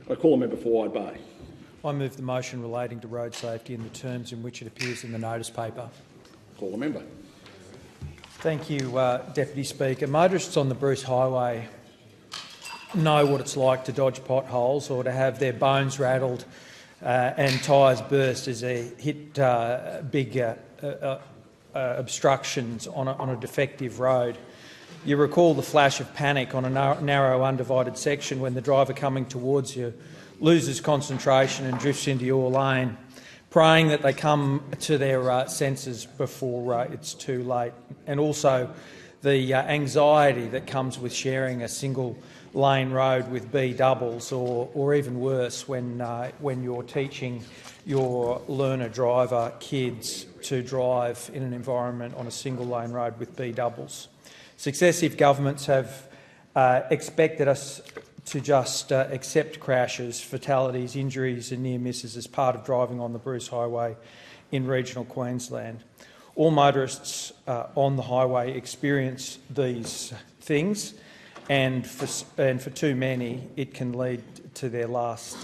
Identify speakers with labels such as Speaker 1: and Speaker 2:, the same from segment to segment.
Speaker 1: I call the member for Wide Bay.
Speaker 2: I move the motion relating to road safety in the terms in which it appears in the notice paper.
Speaker 1: Call the member.
Speaker 2: Thank you, Deputy Speaker. Motorists on the Bruce Highway know what it's like to dodge potholes or to have their bones rattled and tyres burst as they hit big obstructions on a defective road. You recall the flash of panic on a narrow, undivided section when the driver coming towards you loses concentration and drifts into your lane, praying that they come to their senses before it's too late, and also the anxiety that comes with sharing a single lane road with B doubles, or even worse, when you're teaching your learner driver kids to drive in an environment on a single lane road with B doubles. Successive governments have expected us to just accept crashes, fatalities, injuries and near misses as part of driving on the Bruce Highway in regional Queensland. All motorists on the highway experience these things, and for too many, it can lead to the last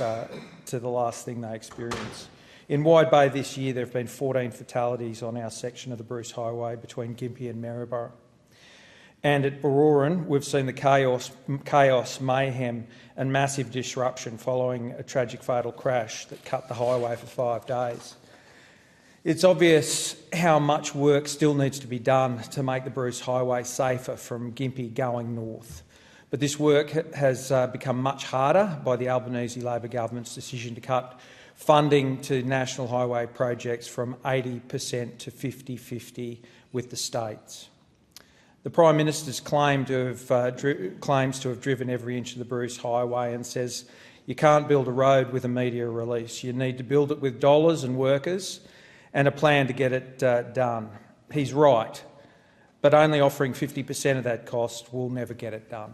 Speaker 2: thing they experience. In Wide Bay this year, there have been 14 fatalities on our section of the Bruce Highway between Gympie and Maryborough. And at Baroran, we've seen the chaos, mayhem and massive disruption following a tragic fatal crash that cut the highway for 5 days. It's obvious how much work still needs to be done to make the Bruce Highway safer from Gympie going north. But this work has become much harder by the Albanese Labor government's decision to cut funding to national highway projects from 80% to 50-50 with the states. The Prime Minister's claims to have driven every inch of the Bruce Highway and says you can't build a road with a media release. You need to build it with dollars and workers and a plan to get it done. He's right, but only offering 50% of that cost will never get it done.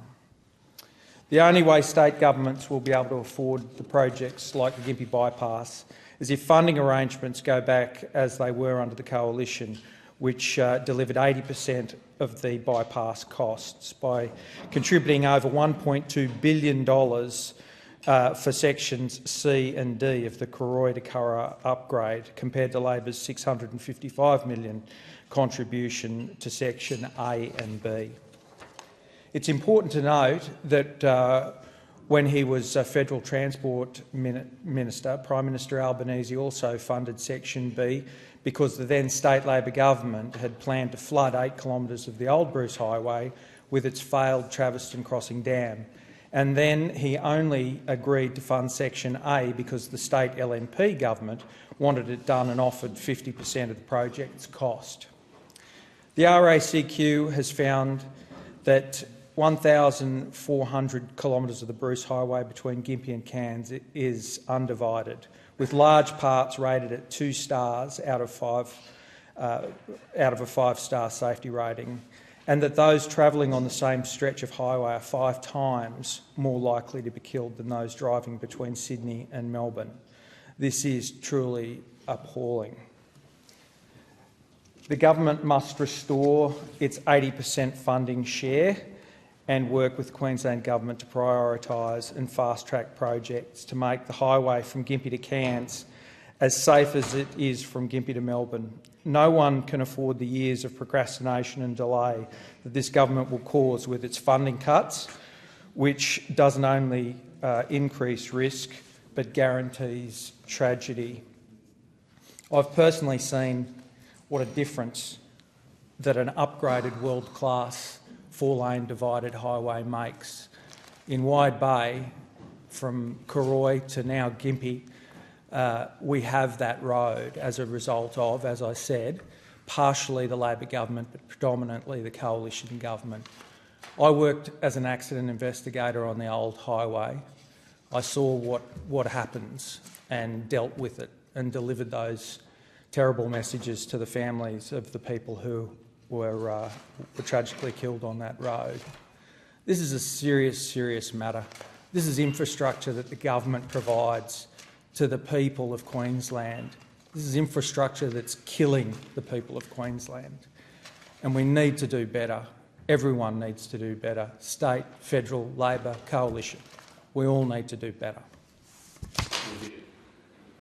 Speaker 2: The only way state governments will be able to afford the projects like the Gympie Bypass is if funding arrangements go back as they were under the Coalition, which delivered 80% of the bypass costs by contributing over $1.2 billion for sections C and D of the Koroy to Curra upgrade, compared to Labor's $655 million contribution to section A and B. It's important to note that when he was Federal Transport Minister, Prime Minister Albanese also funded section B because the then state Labor government had planned to flood 8 kilometres of the old Bruce Highway with its failed Traveston Crossing Dam. And then he only agreed to fund section A because the state LNP government wanted it done and offered 50% of the project's cost. The RACQ has found that 1,400 kilometres of the Bruce Highway between Gympie and Cairns is undivided, with large parts rated at 2 stars out of a 5-star safety rating, and that those travelling on the same stretch of highway are 5 times more likely to be killed than those driving between Sydney and Melbourne. This is truly appalling. The government must restore its 80% funding share and work with Queensland Government to prioritise and fast-track projects to make the highway from Gympie to Cairns as safe as it is from Gympie to Melbourne. No one can afford the years of procrastination and delay that this government will cause with its funding cuts, which doesn't only increase risk but guarantees tragedy. I've personally seen what a difference that an upgraded world-class 4-lane divided highway makes. In Wide Bay, from Koroy to now Gympie, we have that road as a result of, as I said, partially the Labor government but predominantly the Coalition government. I worked as an accident investigator on the old highway. I saw what happens and dealt with it and delivered those terrible messages to the families of the people who were tragically killed on that road. This is a serious, serious matter. This is infrastructure that the government provides to the people of Queensland. This is infrastructure that's killing the people of Queensland. And we need to do better. Everyone needs to do better. State, federal, Labor, Coalition. We all need to do better.